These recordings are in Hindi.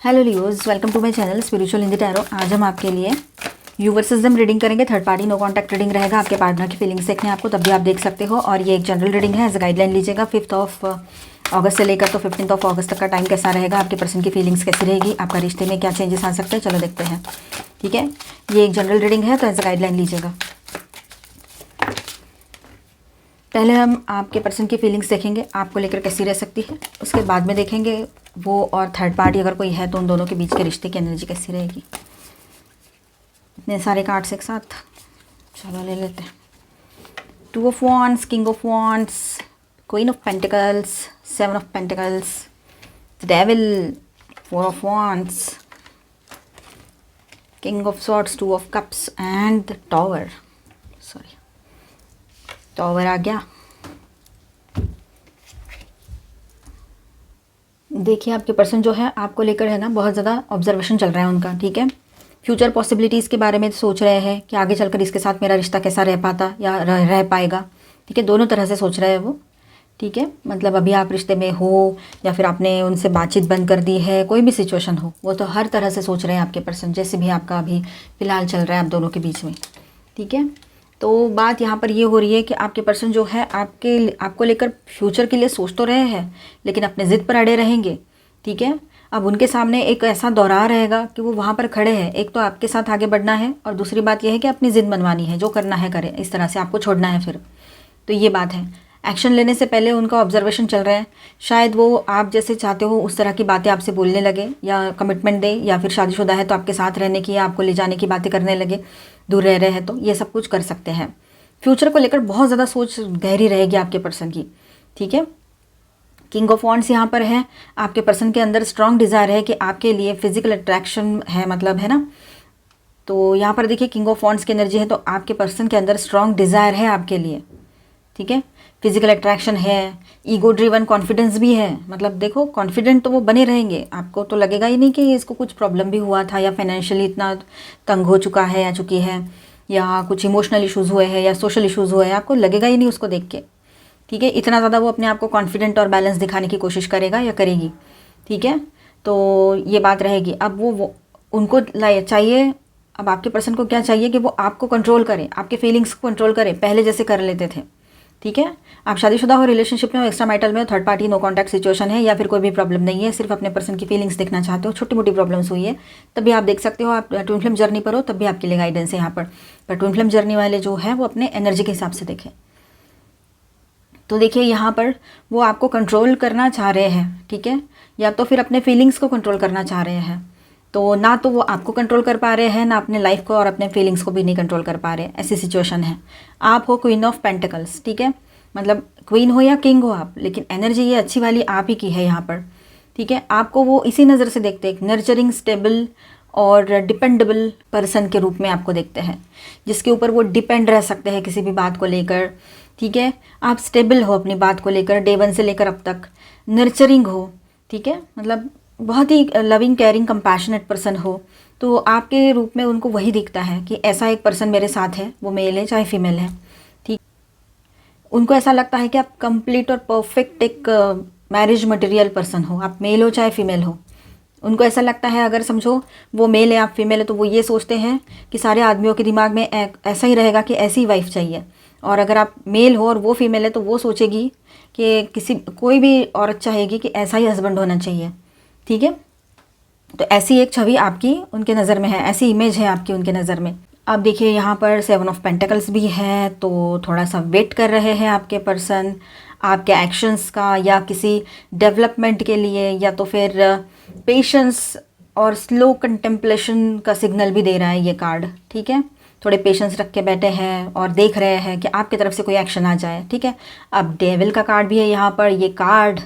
Hello Leos, welcome to my channel spiritual in the tarot. आज हम आपके लिए यू वर्सेस देम रीडिंग करेंगे। Third party no contact reading रहेगा। आपके पार्टनर की फीलिंग्स देखने आपको, तब भी आप देख सकते हो। और ये एक जनरल रीडिंग है, एज गाइडलाइन लीजिएगा। 5 अगस्त से लेकर तो 15 अगस्त तक का टाइम कैसा रहेगा, आपके पर्सन की फीलिंग्स कैसी रहेगी, आपका रिश्ते में क्या चेंजेस आ सकते हैं, चलो देखते हैं। ठीक है, ये एक जनरल रीडिंग है तो एज गाइडलाइन लीजिएगा। पहले हम आपके पर्सन की फीलिंग्स देखेंगे, आपको लेकर कैसी रह सकती है। उसके बाद में देखेंगे वो और थर्ड पार्टी अगर कोई है तो उन दोनों के बीच के रिश्ते की एनर्जी कैसी रहेगी। इतने सारे कार्ड्स एक साथ, चलो ले लेते हैं। 2 of wands, king of wands, queen of pentacles, 7 of pentacles, the devil, 4 of wands, king of swords, 2 of cups and the tower. Sorry, tower आ गया। देखिए, आपके पर्सन जो है आपको लेकर है ना, बहुत ज़्यादा ऑब्जर्वेशन चल रहा है उनका। ठीक है, फ्यूचर पॉसिबिलिटीज़ के बारे में सोच रहे हैं कि आगे चलकर इसके साथ मेरा रिश्ता कैसा रह पाता या रह पाएगा। ठीक है, दोनों तरह से सोच रहे हैं वो। ठीक है, मतलब अभी आप रिश्ते में हो या फिर आपने उनसे बातचीत बंद कर दी है, कोई भी सिचुएशन हो, वो तो हर तरह से सोच रहे हैं आपके पर्सन, जैसे भी आपका अभी फ़िलहाल चल रहा है आप दोनों के बीच में। ठीक है, तो बात यहाँ पर ये हो रही है कि आपके पर्सन जो है आपको लेकर फ्यूचर के लिए सोच तो रहे हैं, लेकिन अपने ज़िद पर अड़े रहेंगे। ठीक है, अब उनके सामने एक ऐसा दौरा रहेगा कि वो वहाँ पर खड़े हैं। एक तो आपके साथ आगे बढ़ना है और दूसरी बात यह है कि अपनी ज़िद मनवानी है, जो करना है करें, इस तरह से आपको छोड़ना है फिर। तो ये बात है। एक्शन लेने से पहले उनका ऑब्जर्वेशन चल रहा है। शायद वो आप जैसे चाहते हो उस तरह की बातें आपसे बोलने लगे, या कमिटमेंट दे, या फिर शादीशुदा है तो आपके साथ रहने की या आपको ले जाने की बातें करने लगे। दूर रह रहे हैं तो ये सब कुछ कर सकते हैं। फ्यूचर को लेकर बहुत ज़्यादा सोच गहरी रहेगी आपके पर्सन की। ठीक है, किंग ऑफ वॉन्ड्स यहाँ पर है। आपके पर्सन के अंदर स्ट्रॉन्ग डिज़ायर है कि आपके लिए फिजिकल अट्रैक्शन है, मतलब है ना। तो यहाँ पर देखिए, किंग ऑफ वॉन्ड्स की एनर्जी है, तो आपके पर्सन के अंदर स्ट्रॉन्ग डिज़ायर है आपके लिए। ठीक है, फिजिकल अट्रैक्शन है, ईगो ड्रिवन कॉन्फिडेंस भी है। मतलब देखो, कॉन्फिडेंट तो वो बने रहेंगे, आपको तो लगेगा ही नहीं कि इसको कुछ प्रॉब्लम भी हुआ था, या फाइनेंशियली इतना तंग हो चुका है या चुकी है, या कुछ इमोशनल इश्यूज़ हुए हैं या सोशल इश्यूज़ हुए हैं, आपको लगेगा ही नहीं उसको देख के। ठीक है, इतना ज़्यादा वो अपने आप को कॉन्फिडेंट और बैलेंस दिखाने की कोशिश करेगा या करेगी। ठीक है, तो ये बात रहेगी। अब वो उनको चाहिए, अब आपके पर्सन को क्या चाहिए कि वो आपको कंट्रोल करें, आपके फीलिंग्स को कंट्रोल करें, पहले जैसे कर लेते थे। ठीक है, आप शादीशुदा हो, रिलेशनशिप में हो, एक्स्ट्रा मैरिटल में हो, third party no contact situation है, या फिर कोई भी प्रॉब्लम नहीं है, सिर्फ अपने पर्सन की फीलिंग्स देखना चाहते हो, छोटी मोटी प्रॉब्लम्स हुई है, तब भी आप देख सकते हो। आप ट्विन फ्लेम जर्नी पर हो, तब भी आपके लिए गाइडेंस है यहाँ पर ट्विन फ्लेम जर्नी वाले जो है वो अपने एनर्जी के हिसाब से देखें। तो देखिए, यहाँ पर वो आपको कंट्रोल करना चाह रहे हैं। ठीक है, या तो फिर अपने फीलिंग्स को कंट्रोल करना चाह रहे हैं। तो ना तो वो आपको कंट्रोल कर पा रहे हैं, ना अपने लाइफ को और अपने फीलिंग्स को भी नहीं कंट्रोल कर पा रहे, ऐसी सिचुएशन है। आप हो क्वीन ऑफ पेंटिकल्स। ठीक है, मतलब क्वीन हो या किंग हो आप, लेकिन एनर्जी ये अच्छी वाली आप ही की है यहाँ पर। ठीक है, आपको वो इसी नज़र से देखते हैं, नर्चरिंग, स्टेबल और डिपेंडेबल पर्सन के रूप में आपको देखते हैं, जिसके ऊपर वो डिपेंड रह सकते हैं किसी भी बात को लेकर। ठीक है, आप स्टेबल हो अपनी बात को लेकर, डे 1 से लेकर अब तक नर्चरिंग हो। ठीक है, मतलब बहुत ही लविंग, केयरिंग, कंपैशनेट पर्सन हो। तो आपके रूप में उनको वही दिखता है कि ऐसा एक पर्सन मेरे साथ है, वो मेल है चाहे फीमेल है। ठीक, उनको ऐसा लगता है कि आप कंप्लीट और परफेक्ट एक मैरिज मटेरियल पर्सन हो, आप मेल हो चाहे फीमेल हो। उनको ऐसा लगता है, अगर समझो वो मेल है आप फीमेल है, तो वो ये सोचते हैं कि सारे आदमियों के दिमाग में ऐसा ही रहेगा कि ऐसी वाइफ चाहिए। और अगर आप मेल हो और वो फीमेल है, तो वो सोचेगी कि कोई भी औरत चाहेगी कि ऐसा ही हस्बैंड होना चाहिए। ठीक है, तो ऐसी एक छवि आपकी उनके नज़र में है, ऐसी इमेज है आपकी उनके नज़र में। अब देखिए, यहाँ पर 7 ऑफ पेंटिकल्स भी है, तो थोड़ा सा वेट कर रहे हैं आपके पर्सन आपके एक्शंस का, या किसी डेवलपमेंट के लिए, या तो फिर पेशेंस और स्लो कंटेम्पलेशन का सिग्नल भी दे रहा है ये कार्ड। ठीक है, थोड़े पेशेंस रख के बैठे हैं और देख रहे हैं कि आपकी तरफ से कोई एक्शन आ जाए। ठीक है, अब डेविल का कार्ड भी है यहाँ पर। ये कार्ड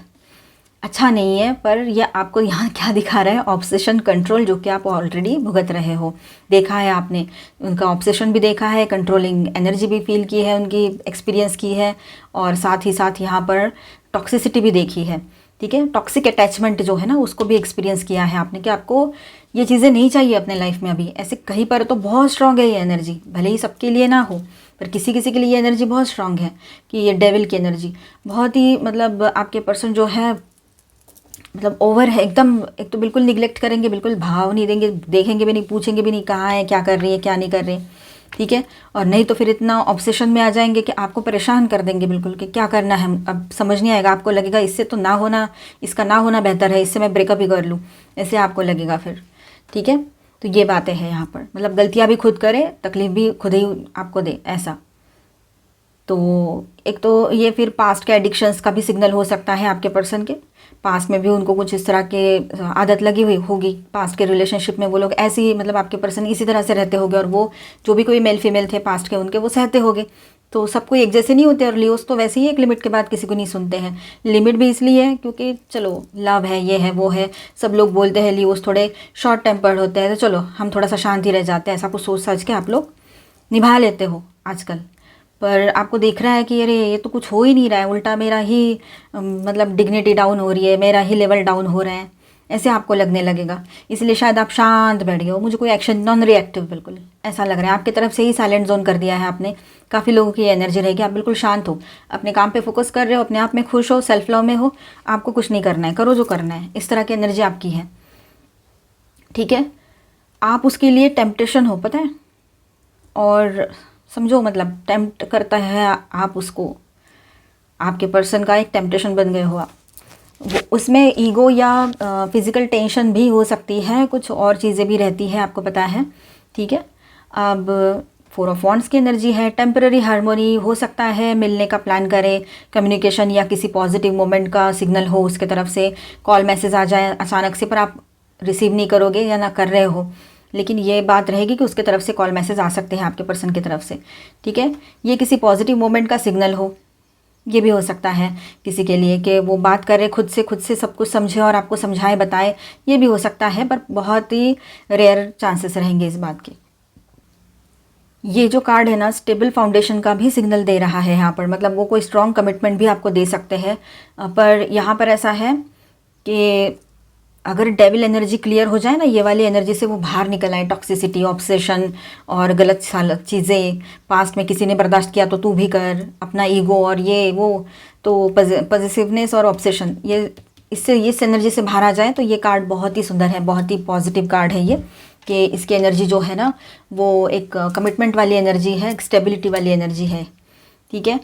अच्छा नहीं है, पर ये आपको यहाँ क्या दिखा रहा है, ऑब्सेशन, कंट्रोल, जो कि आप ऑलरेडी भुगत रहे हो। देखा है आपने, उनका ऑब्सेशन भी देखा है, कंट्रोलिंग एनर्जी भी फील की है, उनकी एक्सपीरियंस की है, और साथ ही साथ यहाँ पर टॉक्सिसिटी भी देखी है। ठीक है, टॉक्सिक अटैचमेंट जो है ना, उसको भी एक्सपीरियंस किया है आपने, कि आपको ये चीज़ें नहीं चाहिए अपने लाइफ में अभी। ऐसे कहीं पर तो बहुत स्ट्रांग है ये एनर्जी, भले ही सबके लिए ना हो, पर किसी किसी के लिए ये एनर्जी बहुत स्ट्रांग है कि ये डेविल की एनर्जी बहुत ही, मतलब आपके पर्सन जो है मतलब ओवर है एकदम। एक तो बिल्कुल निगलेक्ट करेंगे, बिल्कुल भाव नहीं देंगे, देखेंगे भी नहीं, पूछेंगे भी नहीं कहाँ है, क्या कर रही है, क्या नहीं कर रही, ठीक है। और नहीं तो फिर इतना ऑब्सेशन में आ जाएंगे कि आपको परेशान कर देंगे बिल्कुल, कि क्या करना है, अब समझ नहीं आएगा, आपको लगेगा इससे तो ना होना, इसका ना होना बेहतर है, इससे मैं ब्रेकअप ही कर लूँ, ऐसे आपको लगेगा फिर, ठीक है। तो ये बातें हैं यहाँ पर, मतलब गलतियाँ भी खुद करे, तकलीफ भी खुद ही आपको दे, ऐसा। तो एक तो ये फिर पास्ट के एडिक्शंस का भी सिग्नल हो सकता है आपके पर्सन के। पास्ट में भी उनको कुछ इस तरह के आदत लगी हुई होगी, पास्ट के रिलेशनशिप में वो लोग ऐसे ही, मतलब आपके पर्सन इसी तरह से रहते होंगे, और वो जो भी कोई मेल फीमेल थे पास्ट के उनके, वो सहते होंगे। तो सबको एक जैसे नहीं होते, और लियोस तो वैसे ही एक लिमिट के बाद किसी को नहीं सुनते हैं। लिमिट भी इसलिए है क्योंकि चलो लव है, ये है, वो है, सब लोग बोलते हैं लियोस थोड़े शॉर्ट टेम्पर्ड होते हैं, तो चलो हम थोड़ा सा शांति रह जाते हैं, ऐसा कुछ सोच समझ के आप लोग निभा लेते हो आजकल। पर आपको देख रहा है कि अरे ये तो कुछ हो ही नहीं रहा है, उल्टा मेरा ही मतलब डिग्निटी डाउन हो रही है, मेरा ही लेवल डाउन हो रहा है, ऐसे आपको लगने लगेगा। इसलिए शायद आप शांत बैठ गए हो, मुझे कोई एक्शन, नॉन रिएक्टिव, बिल्कुल ऐसा लग रहा है आपकी तरफ से ही साइलेंट जोन कर दिया है आपने। काफ़ी लोगों की एनर्जी रहेगी, आप बिल्कुल शांत हो, अपने काम पे फोकस कर रहे हो, अपने आप में खुश हो, सेल्फ लव में हो, आपको कुछ नहीं करना है, करो जो करना है, इस तरह की एनर्जी आपकी है, ठीक है। आप उसके लिए टेम्पटेशन हो, पता है, और समझो मतलब टेम्प्ट करता है आप उसको, आपके पर्सन का एक टेम्पटेशन बन गए हो आप। वो उसमें ईगो या फिज़िकल टेंशन भी हो सकती है, कुछ और चीज़ें भी रहती है, आपको पता है, ठीक है। अब 4 ऑफ वॉन्ड्स की एनर्जी है, टेम्पररी हार्मोनी हो सकता है, मिलने का प्लान करे, कम्युनिकेशन या किसी पॉजिटिव मोमेंट का सिग्नल हो उसके तरफ से, कॉल मैसेज आ जाए अचानक से, पर आप रिसीव नहीं करोगे या ना कर रहे हो, लेकिन ये बात रहेगी कि उसके तरफ से कॉल मैसेज आ सकते हैं आपके पर्सन की तरफ से, ठीक है। ये किसी पॉजिटिव मोमेंट का सिग्नल हो, ये भी हो सकता है किसी के लिए कि वो बात करे, खुद से सब कुछ समझे और आपको समझाए, बताए, ये भी हो सकता है, पर बहुत ही रेयर चांसेस रहेंगे इस बात के। ये जो कार्ड है ना, स्टेबल फाउंडेशन का भी सिग्नल दे रहा है यहाँ पर, मतलब वो कोई स्ट्रॉन्ग कमिटमेंट भी आपको दे सकते हैं। पर यहाँ पर ऐसा है कि अगर डेविल एनर्जी क्लियर हो जाए ना, ये वाली एनर्जी से वो बाहर निकल आए, टॉक्सिसिटी, ऑब्सेशन और गलत सालत चीज़ें, पास्ट में किसी ने बर्दाश्त किया तो तू भी कर, अपना ईगो और ये वो, तो पॉजिटिवनेस और ऑब्सेशन, ये इससे इस एनर्जी से बाहर आ जाए, तो ये कार्ड बहुत ही सुंदर है, बहुत ही पॉजिटिव कार्ड है ये, कि इसकी एनर्जी जो है ना वो एक कमिटमेंट वाली एनर्जी है, एक स्टेबिलिटी वाली एनर्जी है, ठीक है।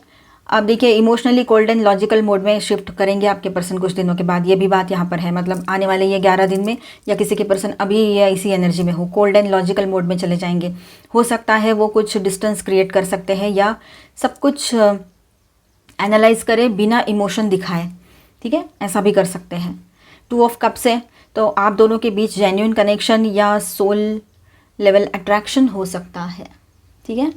अब देखिए, emotionally cold and logical mode में शिफ्ट करेंगे आपके पर्सन कुछ दिनों के बाद, ये भी बात यहाँ पर है, मतलब आने वाले ये 11 दिन में, या किसी के पर्सन अभी या इसी एनर्जी में हो, कोल्ड एंड लॉजिकल मोड में चले जाएंगे। हो सकता है वो कुछ डिस्टेंस क्रिएट कर सकते हैं, या सब कुछ एनालाइज करे बिना इमोशन दिखाए, ठीक है, ऐसा भी कर सकते हैं। 2 ऑफ कप्स है, तो आप दोनों के बीच जेन्युइन कनेक्शन या सोल लेवल अट्रैक्शन हो सकता है, ठीक है।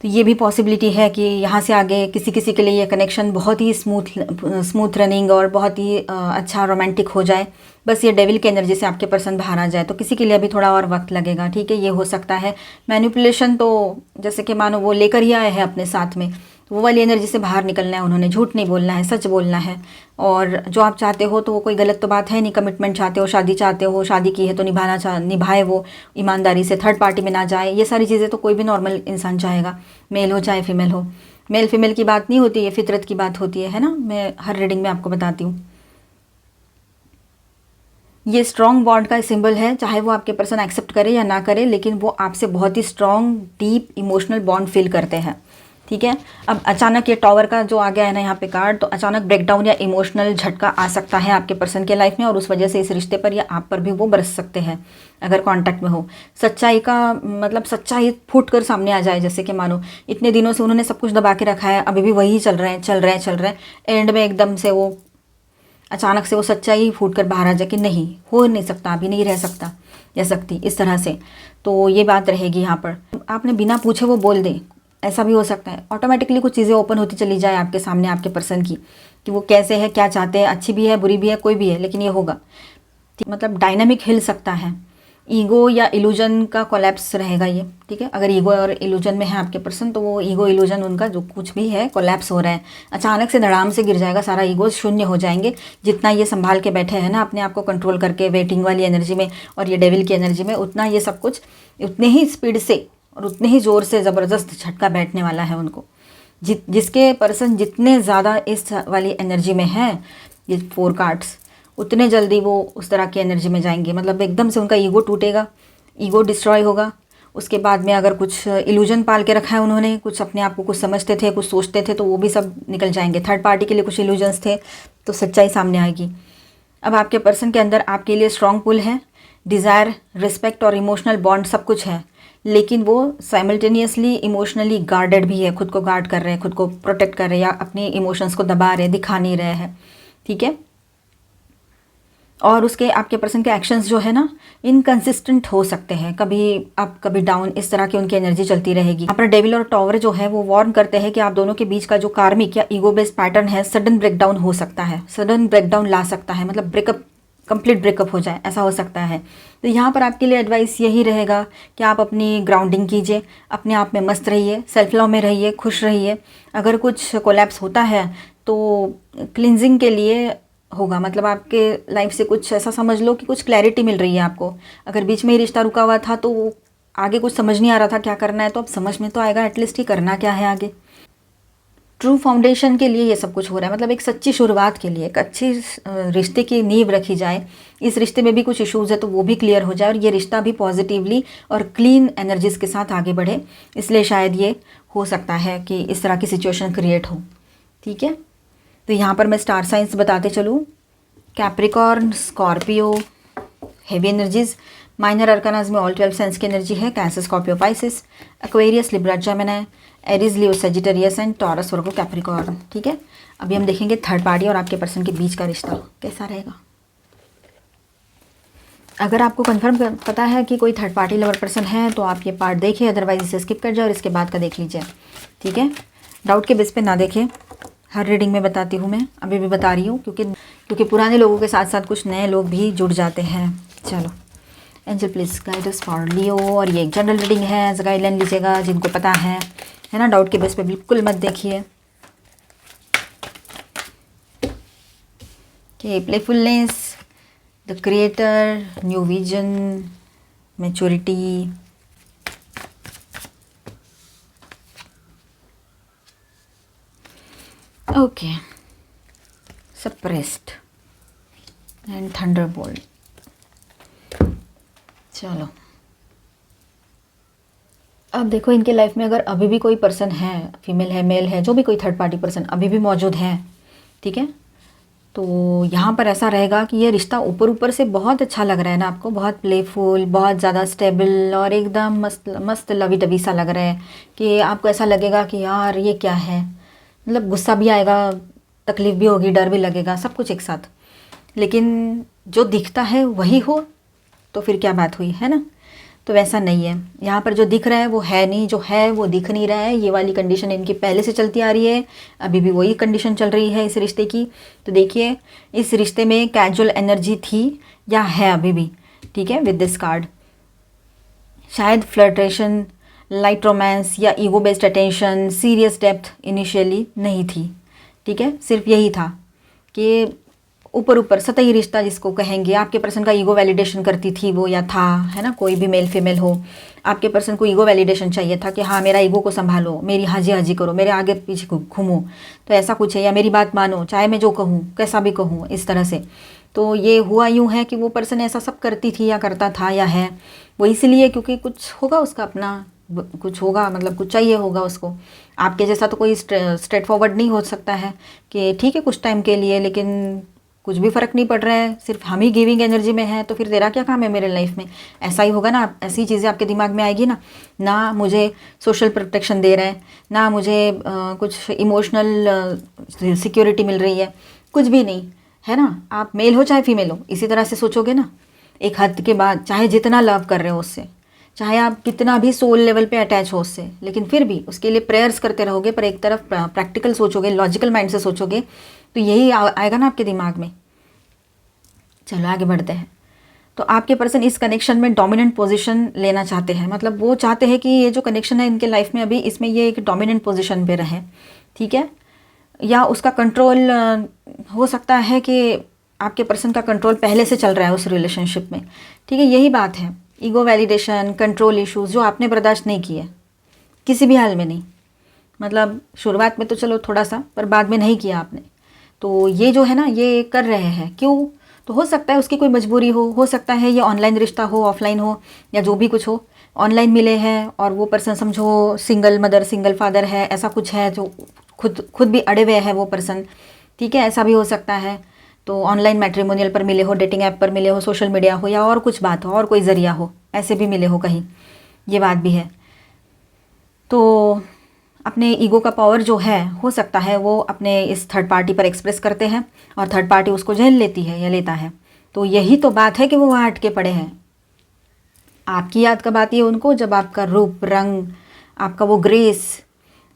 तो ये भी पॉसिबिलिटी है कि यहाँ से आगे किसी किसी के लिए ये कनेक्शन बहुत ही स्मूथ रनिंग और बहुत ही अच्छा रोमांटिक हो जाए, बस ये डेविल की एनर्जी से आपके पर्सन बाहर आ जाए। तो किसी के लिए अभी थोड़ा और वक्त लगेगा, ठीक है, ये हो सकता है। मैनिपुलेशन तो जैसे कि मानो वो लेकर ही आए हैं अपने साथ में, तो वो वाली एनर्जी से बाहर निकलना है उन्होंने, झूठ नहीं बोलना है, सच बोलना है। और जो आप चाहते हो तो वो कोई गलत तो बात है नहीं, कमिटमेंट चाहते हो, शादी चाहते हो, शादी की है तो निभाए वो ईमानदारी से, थर्ड पार्टी में ना जाए, ये सारी चीज़ें तो कोई भी नॉर्मल इंसान चाहेगा, मेल हो चाहे फीमेल हो। मेल फीमेल की बात नहीं होती, ये फितरत की बात होती है ना, मैं हर रीडिंग में आपको बताती हूँ। ये स्ट्रॉन्ग बॉन्ड का सिंबल है, चाहे वो आपके पर्सन एक्सेप्ट करे या ना करे, लेकिन वो आपसे बहुत ही strong deep emotional bond feel करते हैं, ठीक है। अब अचानक ये टॉवर का जो आ गया है ना यहाँ पे कार्ड, तो अचानक ब्रेकडाउन या इमोशनल झटका आ सकता है आपके पर्सन के लाइफ में, और उस वजह से इस रिश्ते पर या आप पर भी वो बरस सकते हैं अगर कांटेक्ट में हो। सच्चाई का मतलब सच्चाई फूट कर सामने आ जाए, जैसे कि मानो इतने दिनों से उन्होंने सब कुछ दबा के रखा है, अभी भी वही चल रहे हैं, एंड में एकदम से वो अचानक से वो सच्चाई फूट कर बाहर आ जाए कि नहीं, हो नहीं सकता, अभी नहीं रह सकता या सकती, इस तरह से। तो ये बात रहेगी यहाँ पर, आपने बिना पूछे वो बोल दें, ऐसा भी हो सकता है। ऑटोमेटिकली कुछ चीज़ें ओपन होती चली जाए आपके सामने आपके पर्सन की, कि वो कैसे है, क्या चाहते हैं, अच्छी भी है, बुरी भी है, कोई भी है, लेकिन ये होगा, मतलब डायनामिक हिल सकता है। ईगो या इल्यूजन का कोलैप्स रहेगा ये, ठीक है। अगर ईगो और इल्यूजन में है आपके पर्सन, तो वो ईगो इल्यूजन उनका जो कुछ भी है कोलैप्स हो रहा है, अचानक से धड़ाम से गिर जाएगा सारा, ईगो शून्य हो जाएंगे। जितना ये संभाल के बैठे हैं ना अपने आप को कंट्रोल करके, वेटिंग वाली एनर्जी में और ये डेविल की एनर्जी में, उतना ये सब कुछ उतने ही स्पीड से और उतने ही ज़ोर से ज़बरदस्त झटका बैठने वाला है उनको। जिसके पर्सन जितने ज़्यादा इस वाली एनर्जी में है, ये 4 कार्ड्स, उतने जल्दी वो उस तरह की एनर्जी में जाएंगे। मतलब एकदम से उनका ईगो टूटेगा, ईगो डिस्ट्रॉय होगा। उसके बाद में अगर कुछ इल्यूजन पाल के रखा है उन्होंने, कुछ अपने आप को कुछ समझते थे, कुछ सोचते थे, तो वो भी सब निकल जाएंगे। थर्ड पार्टी के लिए कुछ इल्यूजन्स थे, तो सच्चाई सामने आएगी। अब आपके पर्सन के अंदर आपके लिए स्ट्रॉन्ग पुल है, डिज़ायर, रिस्पेक्ट और इमोशनल बॉन्ड सब कुछ है, लेकिन वो साइमल्टेनियसली इमोशनली गार्डेड भी है, खुद को गार्ड कर रहे हैं, खुद को प्रोटेक्ट कर रहे हैं, या अपने इमोशंस को दबा रहे हैं, दिखा नहीं रहे हैं, ठीक है। और उसके आपके पर्सन के एक्शंस जो है ना, इनकंसिस्टेंट हो सकते हैं, कभी अप कभी डाउन, इस तरह की उनकी एनर्जी चलती रहेगी। अपना डेविल और टॉवर जो है वो वार्न करते हैं कि आप दोनों के बीच का जो कार्मिक या ईगो बेस्ड पैटर्न है, सडन ब्रेकडाउन हो सकता है, सडन ब्रेकडाउन ला सकता है, मतलब ब्रेकअप, कंप्लीट ब्रेकअप हो जाए, ऐसा हो सकता है। तो यहाँ पर आपके लिए एडवाइस यही रहेगा कि आप अपनी ग्राउंडिंग कीजिए, अपने आप में मस्त रहिए, सेल्फ लव में रहिए, खुश रहिए। अगर कुछ कोलैप्स होता है तो क्लिनजिंग के लिए होगा, मतलब आपके लाइफ से कुछ ऐसा समझ लो कि कुछ क्लैरिटी मिल रही है आपको। अगर बीच में ही रिश्ता रुका हुआ था तो आगे कुछ समझ नहीं आ रहा था क्या करना है, तो अब समझ में तो आएगा एटलीस्ट ही करना क्या है आगे। ट्रू फाउंडेशन के लिए ये सब कुछ हो रहा है, मतलब एक सच्ची शुरुआत के लिए, एक अच्छी रिश्ते की नींव रखी जाए। इस रिश्ते में भी कुछ इश्यूज़ है तो वो भी क्लियर हो जाए, और ये रिश्ता भी पॉजिटिवली और क्लीन एनर्जीज़ के साथ आगे बढ़े। इसलिए शायद ये हो सकता है कि इस तरह की सिचुएशन क्रिएट हो, ठीक है। तो यहाँ पर मैं स्टार साइंस बताते चलूँ। Capricorn, Scorpio heavy energies, minor arcanas में ऑल 12 साइंस की एनर्जी है, Cancer, Scorpio, Pisces, Aquarius, Libra, Gemini, Aries, Leo, Sagittarius and Taurus, Virgo, Capricorn, ठीक है। अभी हम देखेंगे थर्ड पार्टी और आपके पर्सन के बीच का रिश्ता कैसा रहेगा। अगर आपको कंफर्म पता है कि कोई थर्ड पार्टी लवर पर्सन है तो आप ये पार्ट देखिए, अदरवाइज इसे स्किप कर जाए और इसके बाद का देख लीजिए, ठीक है। डाउट के बेस पे ना देखें, हर रीडिंग में बताती हूँ मैं, अभी भी बता रही हूँ, क्योंकि पुराने लोगों के साथ साथ कुछ नए लोग भी जुड़ जाते हैं। चलो angel please guide us for Leo, और ये एक जनरल रीडिंग है, एज गाइडलाइन लीजिएगा जिनको पता है ना। डाउट के बेस पे बिल्कुल मत देखिए। कि playfulness, the creator, new vision, maturity, okay, suppressed and Thunderbolt. चलो अब देखो, इनके लाइफ में अगर अभी भी कोई पर्सन है, फीमेल है, मेल है, जो भी कोई थर्ड पार्टी पर्सन अभी भी मौजूद है, ठीक है, तो यहाँ पर ऐसा रहेगा कि ये रिश्ता ऊपर ऊपर से बहुत अच्छा लग रहा है ना आपको, बहुत प्लेफुल, बहुत ज़्यादा स्टेबल और एकदम मस्त मस्त लवी डवी सा लग रहा है कि आपको ऐसा लगेगा कि यार ये क्या है। मतलब गुस्सा भी आएगा, तकलीफ़ भी होगी, डर भी लगेगा, सब कुछ एक साथ। लेकिन जो दिखता है वही हो तो फिर क्या बात हुई, है ना। तो वैसा नहीं है, यहाँ पर जो दिख रहा है वो है नहीं, जो है वो दिख नहीं रहा है। ये वाली कंडीशन इनकी पहले से चलती आ रही है, अभी भी वही कंडीशन चल रही है इस रिश्ते की। तो देखिए, इस रिश्ते में कैजुअल एनर्जी थी या है अभी भी, ठीक है, विद दिस कार्ड। शायद फ्लर्टेशन, लाइट रोमांस या ego based attention, serious depth initially नहीं थी, ठीक है। सिर्फ यही था कि ऊपर ऊपर सतही रिश्ता जिसको कहेंगे, आपके पर्सन का ईगो वैलिडेशन करती थी वो, या था, है ना। कोई भी मेल फीमेल हो, आपके पर्सन को ईगो वैलिडेशन चाहिए था कि हाँ मेरा ईगो को संभालो, मेरी हाजी हाजी करो, मेरे आगे पीछे घूमो, तो ऐसा कुछ है, या मेरी बात मानो चाहे मैं जो कहूँ, कैसा भी कहूँ, इस तरह से। तो ये हुआ यूँ है कि वो पर्सन ऐसा सब करती थी या करता था या है वो, इसलिए क्योंकि कुछ होगा उसका अपना, कुछ होगा, मतलब कुछ चाहिए होगा उसको। आपके जैसा तो कोई स्ट्रेट फॉरवर्ड नहीं हो सकता है कि ठीक है कुछ टाइम के लिए, लेकिन कुछ भी फ़र्क नहीं पड़ रहा है, सिर्फ हम ही गिविंग एनर्जी में है, तो फिर तेरा क्या काम है मेरे लाइफ में। ऐसा ही होगा ना, ऐसी चीज़ें आपके दिमाग में आएगी ना। ना मुझे सोशल प्रोटेक्शन दे रहा है, ना मुझे कुछ इमोशनल सिक्योरिटी मिल रही है, कुछ भी नहीं, है ना। आप मेल हो चाहे फीमेल हो, इसी तरह से सोचोगे ना एक हद के बाद, चाहे जितना लव कर रहे हो उससे, चाहे आप कितना भी सोल लेवल पे अटैच हो उससे, लेकिन फिर भी उसके लिए प्रेयर्स करते रहोगे, पर एक तरफ प्रैक्टिकल सोचोगे, लॉजिकल माइंड से सोचोगे, तो यही आएगा ना आपके दिमाग में। चलो आगे बढ़ते हैं। तो आपके पर्सन इस कनेक्शन में डोमिनेंट पोजीशन लेना चाहते हैं, मतलब वो चाहते हैं कि ये जो कनेक्शन है इनके लाइफ में अभी, इसमें ये एक डोमिनेंट पोजीशन पे रहे, ठीक है। या उसका कंट्रोल हो सकता है कि आपके पर्सन का कंट्रोल पहले से चल रहा है उस रिलेशनशिप में, ठीक है। यही बात है, ईगो वैलिडेशन, कंट्रोल इश्यूज जो आपने बर्दाश्त नहीं किए किसी भी हाल में नहीं, मतलब शुरुआत में तो चलो थोड़ा सा, पर बाद में नहीं किया आपने, तो ये जो है ना ये कर रहे हैं, क्यों? तो हो सकता है उसकी कोई मजबूरी हो सकता है ये ऑनलाइन रिश्ता हो, ऑफलाइन हो, या जो भी कुछ हो। ऑनलाइन मिले हैं और वो पर्सन समझो सिंगल मदर सिंगल फादर है, ऐसा कुछ है, जो खुद भी अड़े हुए है वो पर्सन, ठीक है, ऐसा भी हो सकता है। तो ऑनलाइन मैट्रिमोनियल पर मिले हो, डेटिंग ऐप पर मिले हो, सोशल मीडिया हो, या और कुछ बात हो, और कोई ज़रिया हो, ऐसे भी मिले हो कहीं, ये बात भी है। तो अपने ईगो का पावर जो है हो सकता है वो अपने इस थर्ड पार्टी पर एक्सप्रेस करते हैं और थर्ड पार्टी उसको झेल लेती है या लेता है। तो यही तो बात है कि वो वहाँ अटके पड़े हैं। आपकी याद कब आती है उनको? जब आपका रूप रंग, आपका वो ग्रेस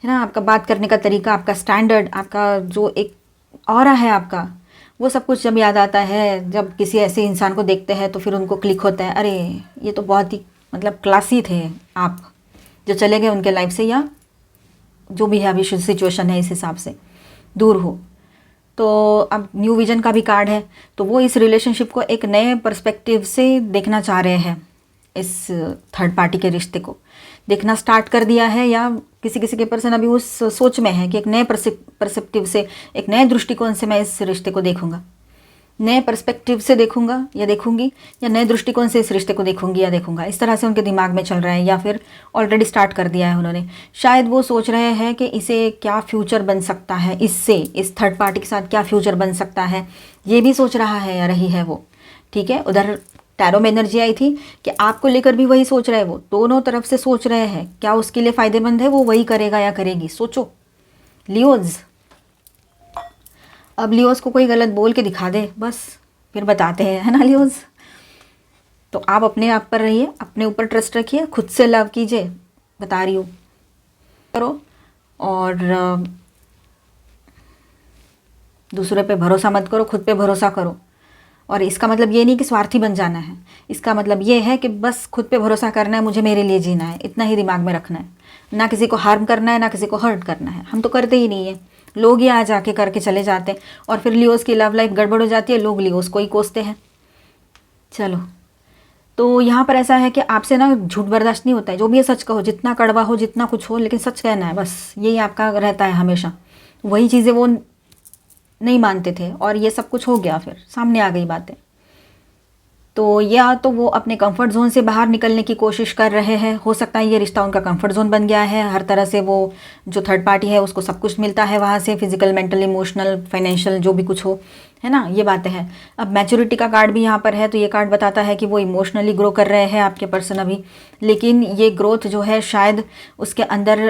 है ना, आपका बात करने का तरीका, आपका स्टैंडर्ड, आपका जो एक ऑरा है आपका, वो सब कुछ जब याद आता है। जब किसी ऐसे इंसान को देखते हैं तो फिर उनको क्लिक होता है, अरे ये तो बहुत ही मतलब क्लासी थे आप, जो चले गए उनके लाइफ से, या जो भी है अभी सिचुएशन है इस हिसाब से दूर हो। तो अब न्यू विजन का भी कार्ड है, तो वो इस रिलेशनशिप को एक नए पर्सपेक्टिव से देखना चाह रहे हैं। इस थर्ड पार्टी के रिश्ते को देखना स्टार्ट कर दिया है, या किसी किसी के पर्सन अभी उस सोच में है कि एक नए परसेप्टिव से, एक नए दृष्टिकोण से मैं इस रिश्ते को देखूंगा, नए पर्सपेक्टिव से देखूंगा या देखूंगी, या नए दृष्टिकोण से इस रिश्ते को देखूंगी या देखूंगा। इस तरह से उनके दिमाग में चल रहा है, या फिर ऑलरेडी स्टार्ट कर दिया है उन्होंने। शायद वो सोच रहे हैं कि इसे क्या फ्यूचर बन सकता है, इससे इस थर्ड पार्टी के साथ क्या फ्यूचर बन सकता है, ये भी सोच रहा है या रही है वो, ठीक है। उधर टैरो में एनर्जी आई थी कि आपको लेकर भी वही सोच रहा है, वो दोनों तरफ से सोच रहे हैं, क्या उसके लिए फ़ायदेमंद है, वो वही करेगा या करेगी, सोचो लियोज। अब लियोज को कोई गलत बोल के दिखा दे बस, फिर बताते हैं, है ना लियोज। तो आप अपने आप पर रहिए, अपने ऊपर ट्रस्ट रखिए, खुद से लव कीजिए, बता रही हूँ, करो। और दूसरे पे भरोसा मत करो, खुद पे भरोसा करो। और इसका मतलब ये नहीं कि स्वार्थी बन जाना है, इसका मतलब ये है कि बस खुद पे भरोसा करना है, मुझे मेरे लिए जीना है, इतना ही दिमाग में रखना है। ना किसी को हार्म करना है, ना किसी को हर्ट करना है, हम तो करते ही नहीं है, लोग ही आ जाके करके चले जाते हैं। और फिर लियोस की लव लाइफ गड़बड़ हो जाती है, लोग लियोस को ही कोसते हैं। चलो, तो यहाँ पर ऐसा है कि आपसे ना झूठ बर्दाश्त नहीं होता है, जो भी है सच कहो, जितना कड़वा हो, जितना कुछ हो, लेकिन सच कहना है, बस यही आपका रहता है हमेशा। वही चीज़ें वो नहीं मानते थे और ये सब कुछ हो गया, फिर सामने आ गई बातें। तो या तो वो अपने कंफर्ट जोन से बाहर निकलने की कोशिश कर रहे हैं, हो सकता है ये रिश्ता उनका कंफर्ट जोन बन गया है, हर तरह से वो जो थर्ड पार्टी है उसको सब कुछ मिलता है वहाँ से, फिजिकल, मेंटल, इमोशनल, फाइनेंशियल, जो भी कुछ हो, है ना, ये बातें हैं। अब मैच्योरिटी का कार्ड भी यहाँ पर है, तो ये कार्ड बताता है कि वो इमोशनली ग्रो कर रहे हैं आपके पर्सन अभी, लेकिन ये ग्रोथ जो है शायद उसके अंदर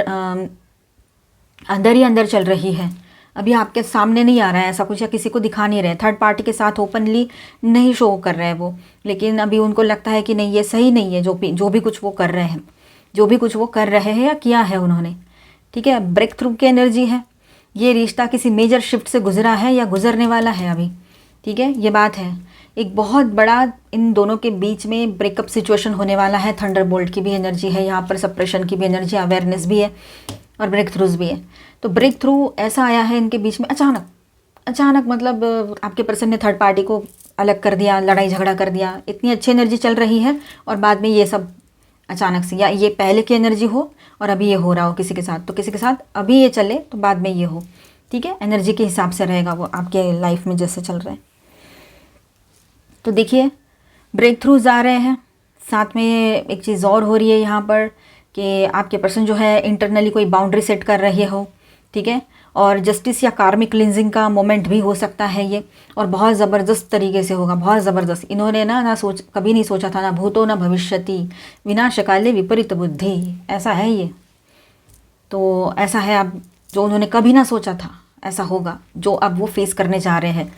अंदर ही अंदर चल रही है, अभी आपके सामने नहीं आ रहा है ऐसा कुछ, या किसी को दिखा नहीं रहे, थर्ड पार्टी के साथ ओपनली नहीं शो कर रहे हैं वो, लेकिन अभी उनको लगता है कि नहीं ये सही नहीं है, जो भी कुछ वो कर रहे हैं, जो भी कुछ वो कर रहे हैं या किया है उन्होंने, ठीक है। ब्रेक थ्रू की एनर्जी है, ये रिश्ता किसी मेजर शिफ्ट से गुजरा है या गुजरने वाला है अभी, ठीक है, ये बात है। एक बहुत बड़ा इन दोनों के बीच में ब्रेकअप सिचुएशन होने वाला है। थंडरबोल्ट की भी एनर्जी है यहाँ पर, सप्रेशन की भी एनर्जी, अवेयरनेस भी है और ब्रेक थ्रूज भी है। तो ब्रेक थ्रू ऐसा आया है इनके बीच में अचानक मतलब आपके पर्सन ने थर्ड पार्टी को अलग कर दिया, लड़ाई झगड़ा कर दिया, इतनी अच्छी एनर्जी चल रही है और बाद में ये सब अचानक से, या ये पहले की एनर्जी हो और अभी ये हो रहा हो किसी के साथ, तो किसी के साथ अभी ये चले तो बाद में ये हो, ठीक है। एनर्जी के हिसाब से रहेगा वो आपके लाइफ में जैसे चल रहे हैं। तो देखिए ब्रेक थ्रूज आ रहे हैं, साथ में एक चीज़ और हो रही है यहाँ पर कि आपके पर्सन जो है इंटरनली कोई बाउंड्री सेट कर रहे हो, ठीक है। और जस्टिस या कार्मिक क्लिनजिंग का मोमेंट भी हो सकता है ये, और बहुत ज़बरदस्त तरीके से होगा, बहुत ज़बरदस्त। इन्होंने ना कभी नहीं सोचा था, ना भूतो ना भविष्यति, विनाश काले विपरीत बुद्धि, ऐसा है ये। तो ऐसा है अब जो उन्होंने कभी ना सोचा था ऐसा होगा, जो अब वो फेस करने जा रहे हैं।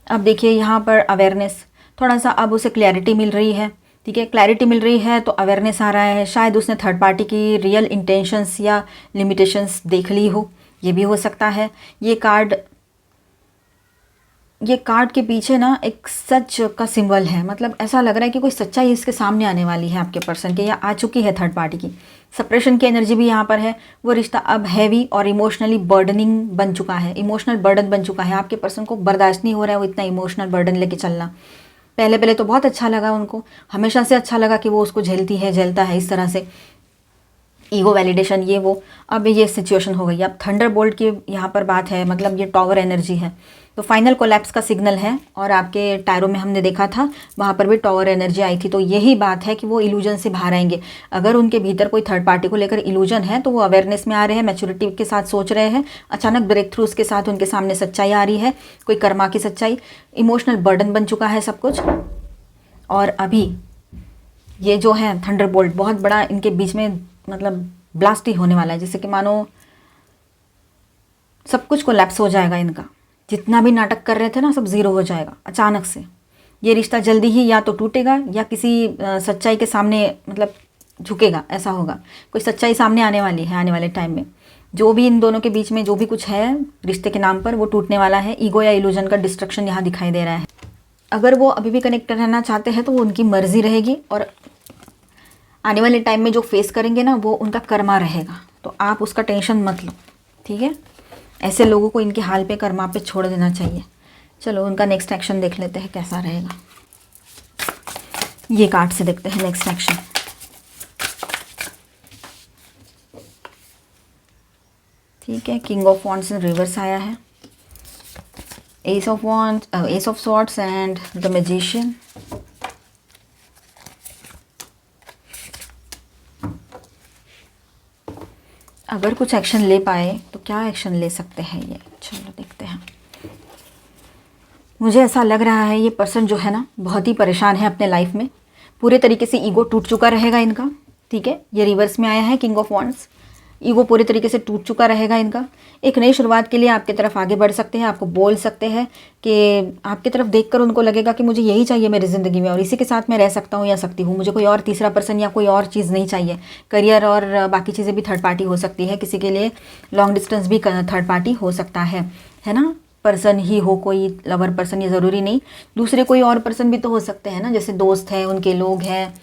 अब देखिए यहाँ पर अवेयरनेस, थोड़ा सा अब उसे क्लैरिटी मिल रही है, ठीक है, क्लैरिटी मिल रही है तो अवेयरनेस आ रहा है। शायद उसने थर्ड पार्टी की रियल इंटेंशंस या लिमिटेशंस देख ली हो, ये भी हो सकता है। ये कार्ड के पीछे ना एक सच का सिंबल है, मतलब ऐसा लग रहा है कि कोई सच्चाई इसके सामने आने वाली है आपके पर्सन के, या आ चुकी है थर्ड पार्टी की। सप्रेशन की एनर्जी भी यहाँ पर है, वो रिश्ता अब हैवी और इमोशनली बर्डनिंग बन चुका है, इमोशनल बर्डन बन चुका है। आपके पर्सन को बर्दाश्त नहीं हो रहा है वो इतना इमोशनल बर्डन लेके चलना। पहले तो बहुत अच्छा लगा उनको, हमेशा से अच्छा लगा कि वो उसको झेलता है इस तरह से, ईगो वैलिडेशन ये वो। अब ये सिचुएशन हो गई। अब थंडरबोल्ट की यहाँ पर बात है, मतलब ये टॉवर एनर्जी है, तो फाइनल कोलैप्स का सिग्नल है। और आपके टायरों में हमने देखा था वहाँ पर भी टॉवर एनर्जी आई थी। तो यही बात है कि वो इल्यूजन से बाहर आएंगे। अगर उनके भीतर कोई थर्ड पार्टी को लेकर इल्यूजन है तो वो अवेयरनेस में आ रहे हैं, मैच्योरिटी के साथ सोच रहे हैं, अचानक ब्रेक थ्रूज के साथ उनके सामने सच्चाई आ रही है, कोई कर्मा की सच्चाई, इमोशनल बर्डन बन चुका है सब कुछ। और अभी ये जो है थंडरबोल्ट बहुत बड़ा इनके बीच में मतलब ब्लास्ट ही होने वाला है, जैसे कि मानो सब कुछ कोलैप्स हो जाएगा इनका। जितना भी नाटक कर रहे थे ना सब ज़ीरो हो जाएगा अचानक से। ये रिश्ता जल्दी ही या तो टूटेगा या किसी सच्चाई के सामने मतलब झुकेगा, ऐसा होगा। कोई सच्चाई सामने आने वाली है आने वाले टाइम में। जो भी इन दोनों के बीच में जो भी कुछ है रिश्ते के नाम पर वो टूटने वाला है। ईगो या इल्यूजन का डिस्ट्रक्शन यहाँ दिखाई दे रहा है। अगर वो अभी भी कनेक्ट रहना चाहते हैं तो वो उनकी मर्जी रहेगी, और आने वाले टाइम में जो फेस करेंगे ना वो उनका कर्मा रहेगा। तो आप उसका टेंशन मत लो, ठीक है। ऐसे लोगों को इनके हाल पे कर्मा पे छोड़ देना चाहिए। चलो उनका नेक्स्ट एक्शन देख लेते हैं कैसा रहेगा। ये कार्ड से देखते हैं नेक्स्ट एक्शन। ठीक है, king of wands in reverse आया है, S of wands, S of swords and the magician. अगर कुछ एक्शन ले पाए तो क्या एक्शन ले सकते हैं ये, चलो देखते हैं। मुझे ऐसा लग रहा है ये पर्सन जो है ना बहुत ही परेशान है अपने लाइफ में। पूरे तरीके से ईगो टूट चुका रहेगा इनका, ठीक है। ये रिवर्स में आया है किंग ऑफ वॉन्ड्स। ईगो पूरे तरीके से टूट चुका रहेगा इनका। एक नई शुरुआत के लिए आपकी तरफ आगे बढ़ सकते हैं, आपको बोल सकते हैं कि आपकी तरफ देखकर उनको लगेगा कि मुझे यही चाहिए मेरी ज़िंदगी में और इसी के साथ मैं रह सकता हूँ या सकती हूँ, मुझे कोई और तीसरा पर्सन या कोई और चीज़ नहीं चाहिए। करियर और बाकी चीज़ें भी थर्ड पार्टी हो सकती है, किसी के लिए लॉन्ग डिस्टेंस भी थर्ड पार्टी हो सकता है ना। पर्सन ही हो, कोई लवर पर्सन, ये ज़रूरी नहीं, दूसरे कोई और पर्सन भी तो हो सकते हैं ना, जैसे दोस्त हैं, उनके लोग हैं,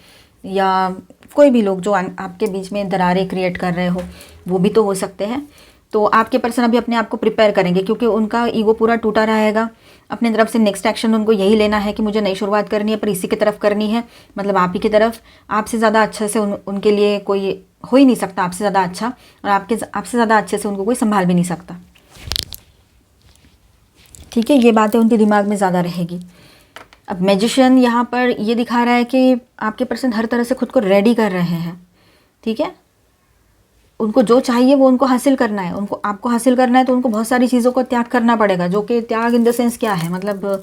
या कोई भी लोग जो आपके बीच में दरारें क्रिएट कर रहे हो वो भी तो हो सकते हैं। तो आपके पर्सन अभी अपने आप को प्रिपेयर करेंगे क्योंकि उनका ईगो पूरा टूटा रहेगा। अपने तरफ से नेक्स्ट एक्शन उनको यही लेना है कि मुझे नई शुरुआत करनी है, पर इसी की तरफ करनी है, मतलब आप ही की तरफ। आपसे ज़्यादा अच्छे से उनके लिए कोई हो ही नहीं सकता आपसे ज़्यादा अच्छा, और आपसे ज़्यादा अच्छे से उनको कोई संभाल भी नहीं सकता, ठीक है। ये बातें उनके दिमाग में ज़्यादा रहेगी। अब मैजिशियन यहाँ पर ये दिखा रहा है कि आपके पर्सन हर तरह से खुद को रेडी कर रहे हैं, ठीक है। उनको जो चाहिए वो उनको हासिल करना है, उनको आपको हासिल करना है, तो उनको बहुत सारी चीज़ों को त्याग करना पड़ेगा। जो कि त्याग इन द सेंस क्या है, मतलब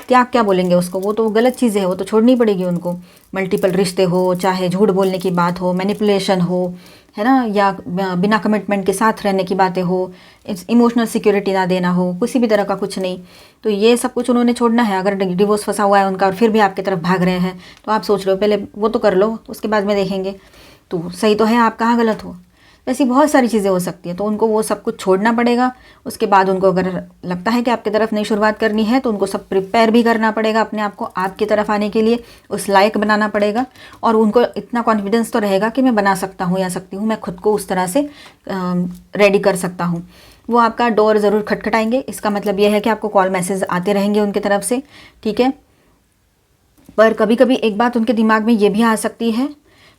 त्याग क्या बोलेंगे उसको, वो तो गलत चीज़ें है, वो तो छोड़नी पड़ेगी उनको। मल्टीपल रिश्ते हो, चाहे झूठ बोलने की बात हो, मैनिपुलेशन हो, है ना, या बिना कमिटमेंट के साथ रहने की बातें हो, इमोशनल सिक्योरिटी ना देना हो, किसी भी तरह का कुछ नहीं। तो ये सब कुछ उन्होंने छोड़ना है। अगर डिवोर्स फंसा हुआ है उनका और फिर भी आपकी तरफ भाग रहे हैं तो आप सोच रहे हो पहले वो तो कर लो, उसके बाद में देखेंगे। तो सही तो है, आप कहाँ गलत हो। ऐसी बहुत सारी चीज़ें हो सकती हैं, तो उनको वो सब कुछ छोड़ना पड़ेगा। उसके बाद उनको अगर लगता है कि आपकी तरफ नई शुरुआत करनी है तो उनको सब प्रिपेयर भी करना पड़ेगा, अपने आप को आपकी तरफ आने के लिए उस लायक बनाना पड़ेगा। और उनको इतना कॉन्फिडेंस तो रहेगा कि मैं बना सकता हूँ या सकती हूँ, मैं खुद को उस तरह से रेडी कर सकता हूँ। वो आपका डोर ज़रूर खटखटाएंगे। इसका मतलब यह है कि आपको कॉल मैसेज आते रहेंगे उनकी तरफ से, ठीक है। पर कभी कभी एक बात उनके दिमाग में ये भी आ सकती है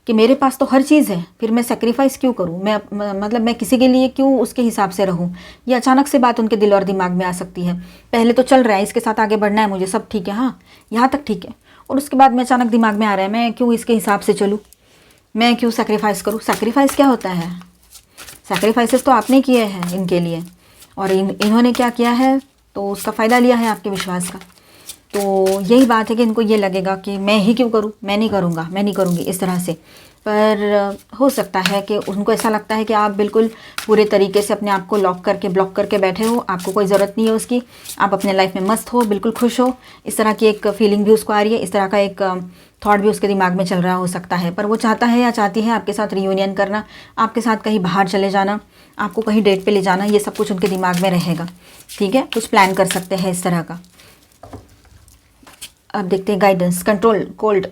कि मेरे पास तो हर चीज़ है, फिर मैं सेक्रीफाइस क्यों करूं, मैं किसी के लिए क्यों उसके हिसाब से रहूं। ये अचानक से बात उनके दिल और दिमाग में आ सकती है। पहले तो चल रहा है, इसके साथ आगे बढ़ना है मुझे, सब ठीक है, हाँ यहाँ तक ठीक है, और उसके बाद में अचानक दिमाग में आ रहा है मैं क्यों इसके हिसाब से चलूँ, मैं क्यों सेक्रीफाइस करूँ। सेक्रीफाइस क्या होता है, सेक्रीफाइसेस तो आपने किए हैं इनके लिए, और इन्होंने क्या किया है तो उसका फ़ायदा लिया है आपके विश्वास का। तो यही बात है कि इनको ये लगेगा कि मैं ही क्यों करूं, मैं नहीं करूंगा, मैं नहीं करूंगी इस तरह से। पर हो सकता है कि उनको ऐसा लगता है कि आप बिल्कुल पूरे तरीके से अपने आप को लॉक करके ब्लॉक करके बैठे हो, आपको कोई ज़रूरत नहीं है उसकी, आप अपने लाइफ में मस्त हो, बिल्कुल खुश हो। इस तरह की एक फीलिंग भी उसको आ रही है, इस तरह का एक थॉट भी उसके दिमाग में चल रहा हो सकता है। पर वो चाहता है या चाहती है आपके साथ रियूनियन करना, आपके साथ कहीं बाहर चले जाना, आपको कहीं डेट पे ले जाना, ये सब कुछ उनके दिमाग में रहेगा, ठीक है। कुछ प्लान कर सकते हैं इस तरह का। अब देखते हैं गाइडेंस, कंट्रोल, कोल्ड।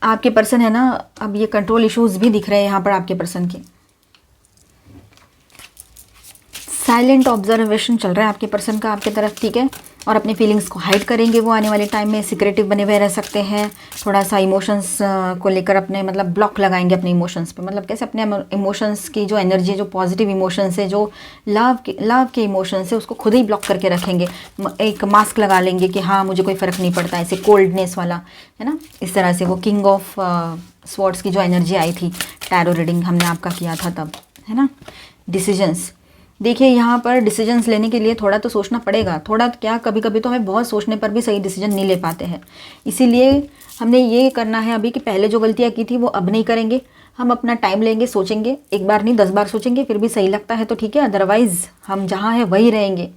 आपके पर्सन है ना, अब ये कंट्रोल इश्यूज भी दिख रहे हैं यहाँ पर आपके पर्सन के। साइलेंट ऑब्जर्वेशन चल रहा है आपके पर्सन का आपकी तरफ, ठीक है। और अपनी फीलिंग्स को हाइड करेंगे वो आने वाले टाइम में, सिक्रेटिव बने हुए रह सकते हैं, थोड़ा सा इमोशंस को लेकर अपने मतलब ब्लॉक लगाएंगे अपने इमोशंस पे, मतलब कैसे अपने इमोशंस की जो एनर्जी है, जो पॉजिटिव इमोशंस है, जो लव के इमोशंस है, उसको खुद ही ब्लॉक करके रखेंगे। एक मास्क लगा लेंगे कि हाँ मुझे कोई फ़र्क नहीं पड़ता, ऐसे कोल्डनेस वाला है ना, इस तरह से। वो किंग ऑफ स्वॉर्ड्स की जो एनर्जी आई थी टैरो रीडिंग हमने आपका किया था तब, है ना। डिसीजंस, देखिए यहाँ पर डिसीजंस लेने के लिए थोड़ा तो सोचना पड़ेगा, थोड़ा क्या, कभी कभी तो हमें बहुत सोचने पर भी सही डिसीजन नहीं ले पाते हैं। इसीलिए हमने ये करना है अभी कि पहले जो गलतियाँ की थी वो अब नहीं करेंगे। हम अपना टाइम लेंगे, सोचेंगे, एक बार नहीं 10 बार सोचेंगे, फिर भी सही लगता है तो ठीक है, अदरवाइज़ हम जहाँ हैं वहीं रहेंगे,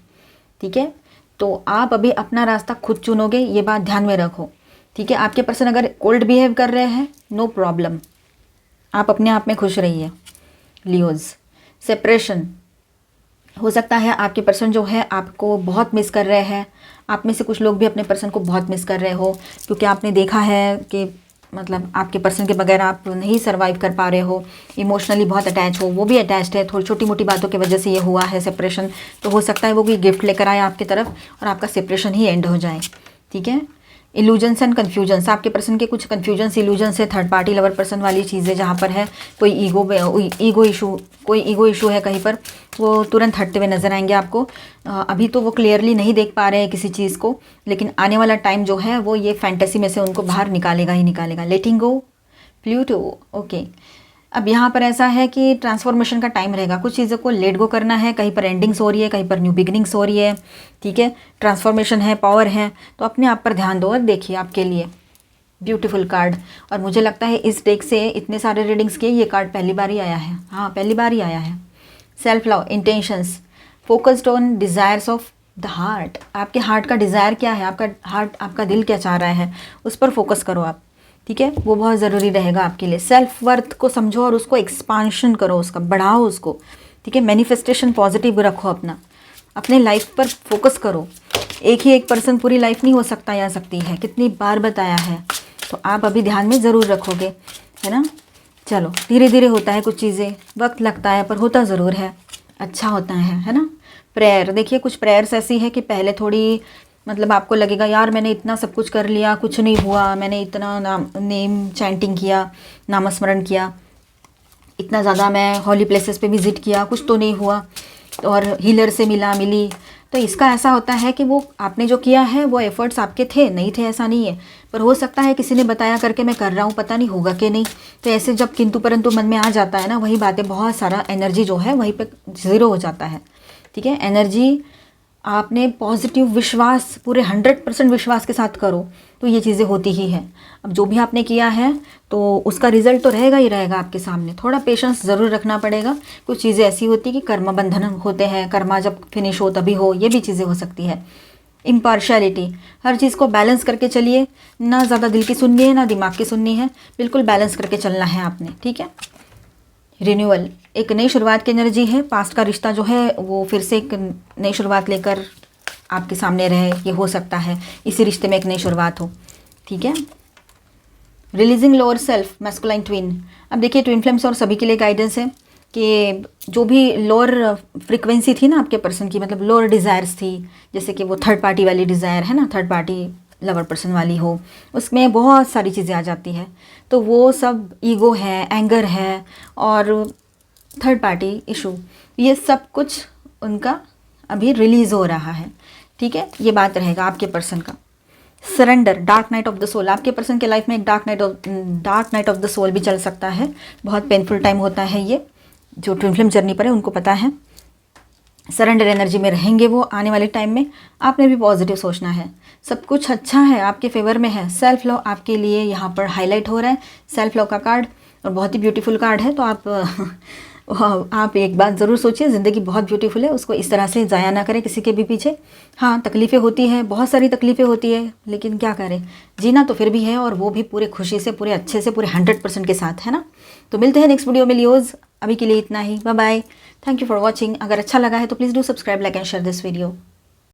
ठीक है। तो आप अभी अपना रास्ता खुद चुनोगे, ये बात ध्यान में रखो, ठीक है। आपके पर्सन अगर कोल्ड बिहेव कर रहे हैं, नो प्रॉब्लम, आप अपने आप में खुश रहिए। लियोज, सेपरेशन, हो सकता है आपके पर्सन जो है आपको बहुत मिस कर रहे हैं, आप में से कुछ लोग भी अपने पर्सन को बहुत मिस कर रहे हो, क्योंकि आपने देखा है कि मतलब आपके पर्सन के बगैर आप नहीं सर्वाइव कर पा रहे हो, इमोशनली बहुत अटैच हो, वो भी अटैच्ड है, थोड़ी छोटी मोटी बातों की वजह से ये हुआ है सेपरेशन। तो हो सकता है वो कोई गिफ्ट लेकर आए आपकी तरफ और आपका सेपरेशन ही एंड हो जाए, ठीक है। इल्यूजन्स एंड कन्फ्यूजन्स, आपके पर्सन के कुछ कन्फ्यूजन्स, इल्यूजन्स है, थर्ड पार्टी लवर पर्सन वाली चीज़ें, जहाँ पर है कोई ईगो इशू है कहीं पर, वो तुरंत हटते हुए नजर आएंगे आपको। अभी तो वो क्लियरली नहीं देख पा रहे हैं किसी चीज़ को, लेकिन आने वाला टाइम जो है वो ये फैंटेसी में से उनको बाहर निकालेगा ही निकालेगा। लेटिंग गो, प्लूटो, ओके। अब यहाँ पर ऐसा है कि ट्रांसफॉर्मेशन का टाइम रहेगा, कुछ चीज़ों को लेट गो करना है, कहीं पर एंडिंग्स हो रही है, कहीं पर न्यू बिगिनिंग्स हो रही है, ठीक है। ट्रांसफॉर्मेशन है, पावर है, तो अपने आप पर ध्यान दो। और देखिए आपके लिए ब्यूटीफुल कार्ड, और मुझे लगता है इस डेक से इतने सारे रीडिंग्स के ये कार्ड पहली बार ही आया है, हाँ पहली बार ही आया है। Self love, intentions, focused on desires of the heart, आपके हार्ट का डिज़ायर क्या है, आपका हार्ट, आपका दिल क्या चाह रहा है, उस पर फोकस करो आप, ठीक है, वो बहुत ज़रूरी रहेगा आपके लिए। सेल्फ वर्थ को समझो और उसको एक्सपांशन करो, उसका बढ़ाओ उसको, ठीक है। मैनिफेस्टेशन पॉजिटिव रखो, अपने लाइफ पर फोकस करो। एक ही एक पर्सन पूरी लाइफ नहीं हो सकता या सकती है, कितनी बार बताया है, तो आप अभी ध्यान में ज़रूर रखोगे, है ना। चलो धीरे धीरे होता है, कुछ चीज़ें वक्त लगता है पर होता ज़रूर है, अच्छा होता है ना। प्रेयर, देखिए कुछ प्रेयर्स ऐसी है कि पहले थोड़ी मतलब आपको लगेगा यार मैंने इतना सब कुछ कर लिया, कुछ नहीं हुआ, मैंने इतना नेम चैंटिंग किया, नामस्मरण किया, इतना ज़्यादा मैं हॉली प्लेसेस पे विज़िट किया, कुछ तो नहीं हुआ, और हीलर से मिली। तो इसका ऐसा होता है कि वो आपने जो किया है वो एफर्ट्स आपके थे, नहीं थे ऐसा नहीं है, पर हो सकता है किसी ने बताया करके मैं कर रहा हूँ, पता नहीं होगा कि नहीं। तो ऐसे जब किंतु परंतु मन में आ जाता है ना, वही बातें, बहुत सारा एनर्जी जो है वहीं पे ज़ीरो हो जाता है, ठीक है। एनर्जी आपने पॉजिटिव विश्वास, पूरे 100% विश्वास के साथ करो तो ये चीज़ें होती ही हैं। अब जो भी आपने किया है तो उसका रिजल्ट तो रहेगा ही रहेगा आपके सामने, थोड़ा पेशेंस ज़रूर रखना पड़ेगा। कुछ चीज़ें ऐसी होती है कि कर्म बंधन होते हैं, कर्मा जब फिनिश हो तभी हो, ये भी चीज़ें हो सकती है। इम्पार्शियलिटी, हर चीज़ को बैलेंस करके चलिए, ना ज़्यादा दिल की सुननी है ना दिमाग की सुननी है, बिल्कुल बैलेंस करके चलना है आपने, ठीक है। रिन्यूअल, एक नई शुरुआत की एनर्जी है, पास्ट का रिश्ता जो है वो फिर से एक नई शुरुआत लेकर आपके सामने रहे, ये हो सकता है इसी रिश्ते में एक नई शुरुआत हो, ठीक है। Releasing lower self, masculine twin, अब देखिए ट्विन फ्लेम्स और सभी के लिए गाइडेंस है कि जो भी लोअर फ्रिक्वेंसी थी ना आपके पर्सन की, मतलब लोअर डिज़ायर्स थी, जैसे कि वो थर्ड पार्टी वाली डिज़ायर है ना, थर्ड पार्टी लवर पर्सन वाली हो, उसमें बहुत सारी चीज़ें आ जाती है, तो वो सब ईगो है, एंगर है और थर्ड पार्टी इशू, ये सब कुछ उनका अभी रिलीज़ हो रहा है, ठीक है। ये बात रहेगा आपके पर्सन का। Surrender, dark night of the soul, आपके पर्सन के लाइफ में एक dark night of the soul भी चल सकता है, बहुत पेनफुल टाइम होता है ये, जो ट्विन फ्लेम जर्नी पर है उनको पता है। सरेंडर एनर्जी में रहेंगे वो आने वाले टाइम में, आपने भी पॉजिटिव सोचना है, सब कुछ अच्छा है, आपके फेवर में है। सेल्फ लव आपके लिए यहाँ पर हाईलाइट हो रहा है, सेल्फ लव का कार्ड, और बहुत ही ब्यूटीफुल कार्ड है। तो आप एक बात ज़रूर सोचिए, ज़िंदगी बहुत ब्यूटीफुल है, उसको इस तरह से ज़ाया ना करें किसी के भी पीछे। हाँ तकलीफ़ें होती हैं, बहुत सारी तकलीफ़ें होती है, लेकिन क्या करें, जीना तो फिर भी है, और वो भी पूरे खुशी से, पूरे अच्छे से, पूरे 100% के साथ, है ना। तो मिलते हैं नेक्स्ट वीडियो में लियोज़, अभी के लिए इतना ही, bye bye, thank you for watching. अगर अच्छा लगा है तो please do subscribe, like and share this video.